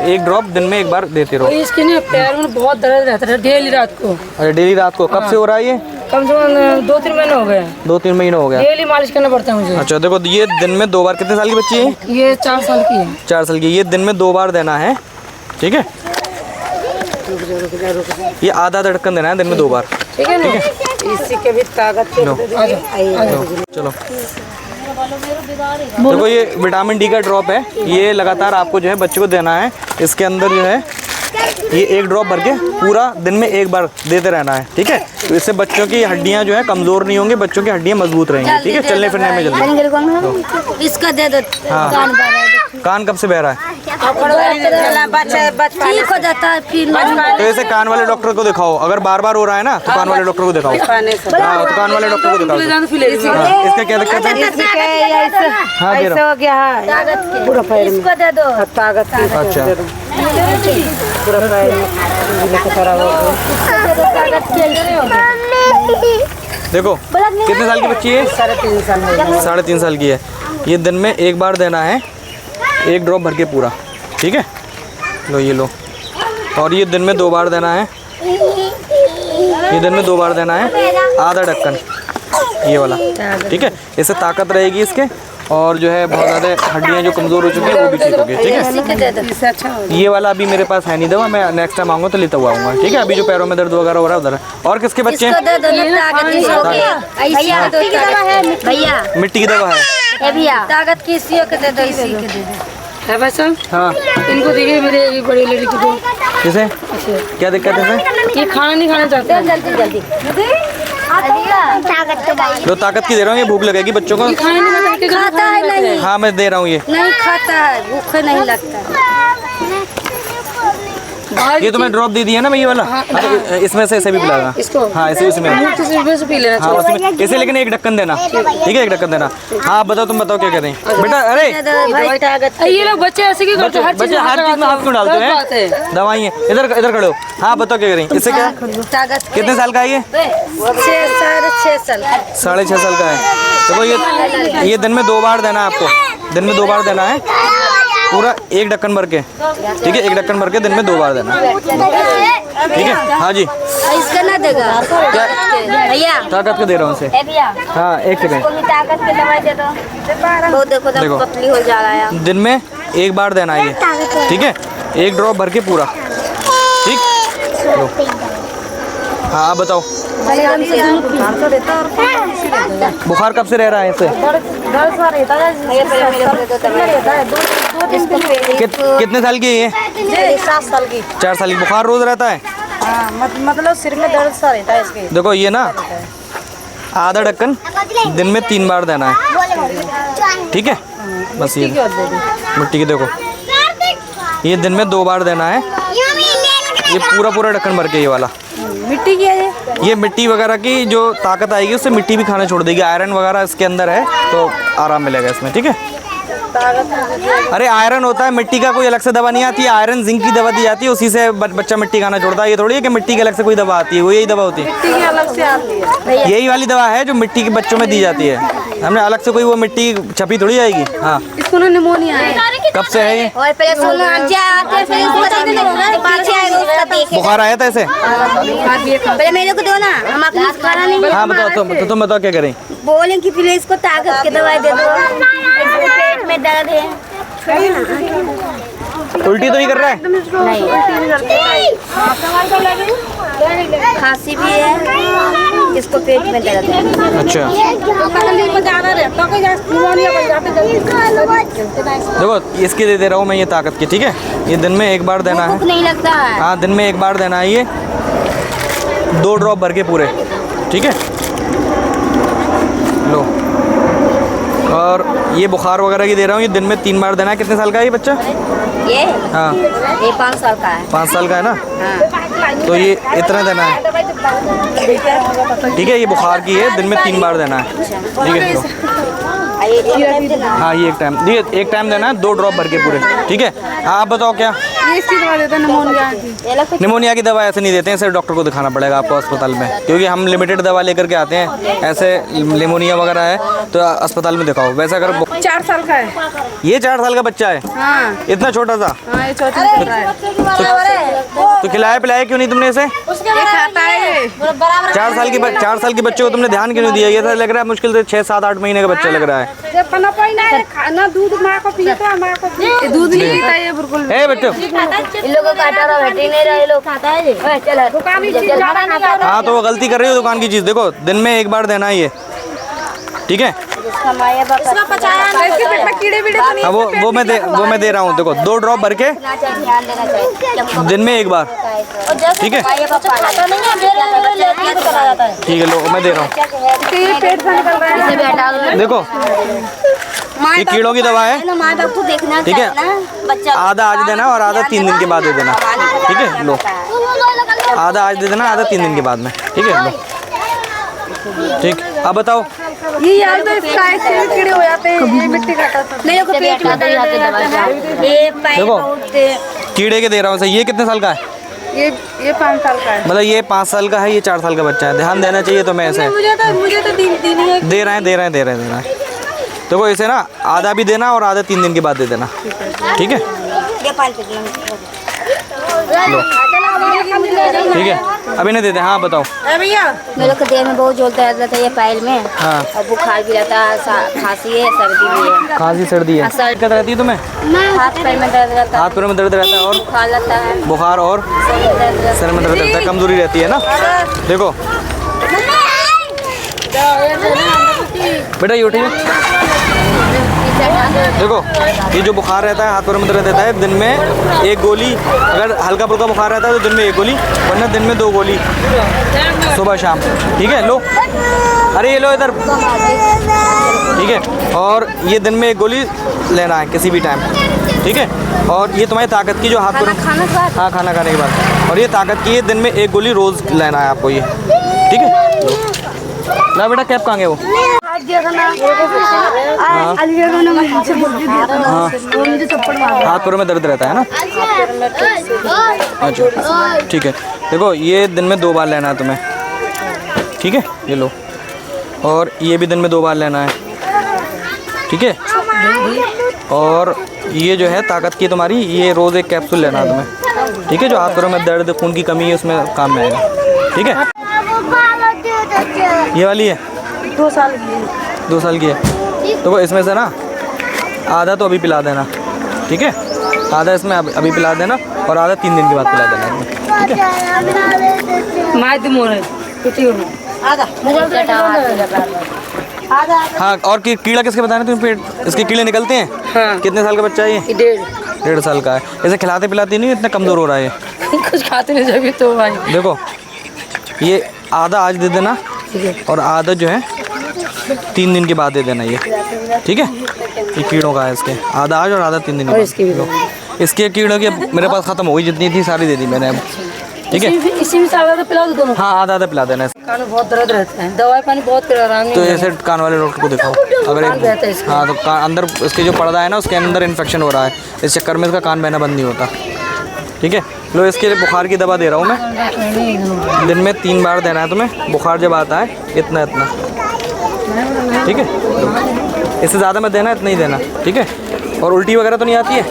एक ड्रॉप दिन में एक बार देते रहो। इसके ना पैर में बहुत दर्द रहता है डेली रात को। अच्छा डेली रात को, कब से हो रहा है ये? कम से कम 2-3 महीने हो गए। 2-3 महीने हो गया। डेली मालिश करना पड़ता है मुझे। अच्छा देखो ये दिन में 2 बार। कितने साल की बच्ची है ये? 4 साल की है। 4 साल की। ये दिन में 2 बार देना है, ठीक है। ये आधा ढक्कन देना है दिन में 2 बार, ठीक है ना। इसी के भी ताकत चलो देखो ये विटामिन डी का ड्रॉप है। ये लगातार आपको जो है बच्चे को देना है। इसके अंदर जो है ये 1 ड्रॉप भर के पूरा दिन में 1 बार देते रहना है, ठीक है। तो इससे बच्चों की हड्डियां जो है कमजोर नहीं होंगी, बच्चों की हड्डियां मजबूत रहेंगी, ठीक है। चलने फिरने में जल्दी। इसका दे दो। हाँ कान कब से बह रहा है? ठीक हो जाता है फिर। तो ऐसे कान वाले डॉक्टर को दिखाओ। अगर बार बार हो रहा है ना तो कान वाले डॉक्टर को दिखाओ। हाँ तो कान वाले डॉक्टर को दिखाओ। हाँ, इसका क्या दिक्कत है? हाँ दे रहा हूँ। हो गया है पूरा पैर में। इसको दे दो ताकत। अच्छा पूरा पैर में खराब हो गया। देखो कितने साल की बच्ची है? 3.5 साल। 3.5 साल की है। ये दिन में 1 बार देना है, 1 ड्रॉप भर के पूरा, ठीक है। लो ये लो। और ये दिन में 2 बार देना है। ये दिन में 2 बार देना है, आधा ढक्कन ये वाला, ठीक है। इससे ताकत रहेगी इसके, और जो है बहुत ज़्यादा हड्डियाँ जो कमज़ोर हो चुकी हैं वो भी ठीक होगी, ठीक है। ये वाला अभी मेरे पास है नहीं दवा, मैं नेक्स्ट टाइम आऊँगा तो लेता हुआ आऊँगा, ठीक है। अभी जो पैरों में दर्द वगैरह हो रहा है उधर है। और किसके बच्चे हैं? भैया मिट्टी की दवा है भैया ताकत की इसी को दे दो। इसी को दे दो है वैसा। हाँ इनको देखिए मेरे बड़ी लड़की को। किसे क्या दिक्कत है? ये खाना नहीं खाना चाहते हैं। जल्दी जल्दी लो ताकत की दे रहा हूँ, ये भूख लगेगी बच्चों को। खाता है नहीं। हाँ मैं दे रहा हूँ ये। नहीं खाता है, भूख नहीं लगता। ये तो मैं ड्रॉप दे दिया ना मैं ये वाला। हाँ, तो इसमें से ऐसे भी पिलाना इसको। हाँ इसी उसमें से पी लेना हाँ उसी में इसे, लेकिन 1 ढक्कन देना, ठीक है। 1 ढक्कन देना। हाँ बताओ तुम बताओ क्या कह रहे हैं बेटा? अरे ये लोग बच्चे ऐसे क्यों करते हैं? बच्चे हर चीज में हाथ क्यों डालते हैं? दवाई है। इधर इधर खड़े हो। हाँ बताओ क्या कह रही हैं? इससे क्या ताकत। कितने साल का है ये? 6.5 साल। 6.5 साल का है। देखो ये दिन में 2 बार देना है आपको। दिन में 2 बार देना है पूरा 1 ढक्कन भर के, ठीक है। 1 ढक्कन भर के दिन में 2 बार देना, ठीक है। हाँ जी इसका ना देगा भैया? ताकत के दे रहा हूँ इसे। हाँ 1 सेकंड। ताकत की दवाई दे दो। वो देखो पतली हो जा रहा है। दिन में 1 बार देना है ये, ठीक है। 1 ड्रॉप भर के पूरा, ठीक। लो हाँ आप बताओ बुखार कब से रह रहा है इसे? कितने साल की है ये? 7 साल की। 4 साल की। बुखार रोज रहता है? मतलब सिर में दर्द सा रहता है इसके। देखो ये ना आधा ढक्कन दिन में 3 बार देना है, ठीक है। बस ये मिट्टी की देखो ये दिन में 2 बार देना है। ये पूरा ढक्कन भर के ये वाला मिट्टी की है ये मिट्टी वगैरह की जो ताकत आएगी उससे मिट्टी भी खाना छोड़ देगी। आयरन वगैरह इसके अंदर है तो आराम मिलेगा इसमें, ठीक है। अरे आयरन होता है, मिट्टी का कोई अलग से दवा नहीं आती है। आयरन जिंक की दवा दी जाती है, उसी से बच्चा मिट्टी खाना छोड़ता है। ये थोड़ी है कि मिट्टी के अलग से कोई दवा आती है, वो यही दवा होती है। मिट्टी की अलग से आती है। यही वाली दवा है जो मिट्टी के बच्चों में दी जाती है। हमने अलग से कोई वो मिट्टी छपी थोड़ी आएगी। हाँ इसको ना निमोनिया है। कब से है ये? और पहले बुखार आया था ऐसे? पहले मेरे को दो ना, हम अपने खाना नहीं। हाँ बताओ तुम बताओ क्या करें? बोले कि पहले इसको ताकत की दवाई दे दो, पेट में दर्द है। उल्टी तो नहीं कर रहा है? नहीं, खांसी भी है, इसको पेट में दर्द है। अच्छा देखो इसके दे रहा हूँ मैं ये ताकत की, ठीक है। ये दिन में 1 बार देना है। भूख नहीं लगता है। हाँ दिन में 1 बार देना है ये, 2 ड्रॉप भर के पूरे, ठीक है। लो और ये बुखार वगैरह की दे रहा हूँ, ये दिन में 3 बार देना है। कितने साल का है ये बच्चा? ये हाँ ये 5 साल का है। 5 साल का है ना? हाँ। तो ये इतना देना है, ठीक है। ये बुखार की है, दिन में 3 बार देना है, ठीक है। लो हाँ ये 1 टाइम देना है, 2 ड्रॉप भर के पूरे, ठीक है। हाँ आप बताओ क्या? ये इसकी दवा देते हैं निमोनिया की। निमोनिया की दवा ऐसे नहीं देते हैं, इसे डॉक्टर को दिखाना पड़ेगा आपको अस्पताल में, क्योंकि हम लिमिटेड दवा लेकर के आते हैं। ऐसे निमोनिया वगैरह है तो अस्पताल में दिखाओ। वैसे अगर 4 साल का है। ये 4 साल का बच्चा है, हाँ इतना छोटा सा, हाँ ये चौथी में चल रहा है। तो खिलाया पिलाया क्यों नहीं तुमने इसे? ये खाता है। 4 साल के बच्चे को तुमने ध्यान क्यों नहीं दिया? ये तो लग रहा है मुश्किल से 6-7-8 महीने का बच्चा लग रहा है। जब पना पाई ना खाना दूध माँ को पीता, माँ को दूध नहीं पीता ये बिल्कुल। ए बच्चों, इन लोगों का आटा रहा बैठे नहीं रहे, लोग खाता है जी। चल दुकान की चीज ज्यादा नहीं खाता। हाँ तो वो गलती कर रही हो दुकान की चीज़। देखो दिन में एक बार देना है ये, ठीक है? इसका पचाया इसके पेट में कीड़े बीड़े तो नहीं। हाँ वो मैं दे रहा हूँ। देखो 2 ड्रॉप भर के ध्यान देना चाहिए दिन में एक बार, ठीक है? खाता नहीं है, लेके चला जाता है। ठीक है लो मैं दे रहा हूँ। ये पेट से निकल रहा है। इसे भी हटा दो। देखो ये कीड़ों की दवा है, ना माँ बाप को देखना ठीक है? चाहिए ना, बच्चा आधा आज देना और आधा 3 दिन के बाद दे देना, ठीक है? लो आधा आज दे देना, आधा 3 दिन के बाद में, ठीक है? लो ठीक। अब बताओ ये यार तो इसका ऐसे कीड़े हो जाते हैं। ये मिट्टी काटा था। मेरे को पेट में दर्द रहता है। ये पैर देखो। बहुत कीड़े के दे रहा हूँ। ये कितने साल का है? ये 5 साल का है। मतलब ये 5 साल का है, ये 4 साल का बच्चा है। ध्यान देना चाहिए तो मैं ऐसे मुझे तो दिन ही है। दे रहे हैं। देखो इसे ना आधा भी देना और आधा 3 दिन के बाद दे देना, ठीक है? ये 5 लो ठीक है, अभी नहीं देते। हाँ बताओ। भैया मेरे को देह में बहुत झोलता रहता है, ये पैर में हाँ और बुखार भी रहता है, खांसी है, सर्दी भी है, खांसी सर्दी है, दिक्कत रहती है तुम्हें? हाथ पैर में दर्द रहता है, हाथ पैर में दर्द रहता है और बुखार लगता है, बुखार और सर में दर्द रहता है, कमजोरी रहती है ना? देखो बेटा ये उठिए। देखो ये जो बुखार रहता है, हाथ पैर में दर्द रहता है, दिन में 1 गोली, अगर हल्का फुल्का बुखार रहता है तो दिन में 1 गोली, वरना दिन में 2 गोली सुबह शाम, ठीक है? लो अरे ये लो इधर, ठीक है? और ये दिन में 1 गोली लेना है किसी भी टाइम, ठीक है? और ये तुम्हारी ताकत की जो हाथ पैर, हाँ खाना खाने के बाद, और ये ताकत की है, दिन में 1 गोली रोज़ लेना है आपको ये, ठीक है? ना बेटा कैप कहाँ गए वो? हाथ पैरों में दर्द रहता है ना? अच्छा ठीक है। देखो ये दिन में 2 बार लेना है तुम्हें, ठीक है? ये लो, और ये भी दिन में 2 बार लेना है, ठीक है? और ये जो है ताकत की तुम्हारी, ये रोज़ 1 कैप्सूल लेना है तुम्हें, ठीक है? जो हाथ पैरों में दर्द, खून की कमी है, उसमें काम में आएगा, ठीक है? ये वाली है 2 साल की है। 2 साल की है। तो इसमें से ना आधा तो अभी पिला देना, ठीक है? आधा इसमें अभी पिला देना और आधा 3 दिन के बाद पिला देना, ठीक है? हाँ और कीड़ा किसके बताने तुम? पेट इसके कीड़े निकलते हैं? हाँ। कितने साल का बच्चा है ये? 1.5 साल का है। इसे खिलाते पिलाते नहीं, इतना कमज़ोर हो रहा है ये। कुछ खाते नहीं जब तो भाई। देखो ये आधा आज दे देना और आधा जो है 3 दिन के बाद दे देना ये, ठीक है? ये कीड़ों का है, इसके आधा आज और आधा 3 दिन के बाद। इसके कीड़ों की मेरे पास ख़त्म हो गई, जितनी थी सारी दे दी मैंने अब, ठीक है? इसी में से आधा पिला दो दोनों। हाँ आधा पिला देना। कान में बहुत दर्द रहता है, दवाई पानी बहुत कर आराम नहीं तो ऐसे कान वाले डॉक्टर को दिखाओ। अगर हाँ तो अंदर इसके जो पर्दा है ना, उसके अंदर इन्फेक्शन हो रहा है, इस चक्कर में इसका कान बहना बंद नहीं होता, ठीक है? लो इसके लिए बुखार की दवा दे रहा हूँ मैं, दिन में 3 बार देना है तुम्हें। बुखार जब आता है इतना, ठीक है? इससे ज़्यादा मत देना, इतना ही देना, ठीक है? और उल्टी वगैरह तो नहीं आती है?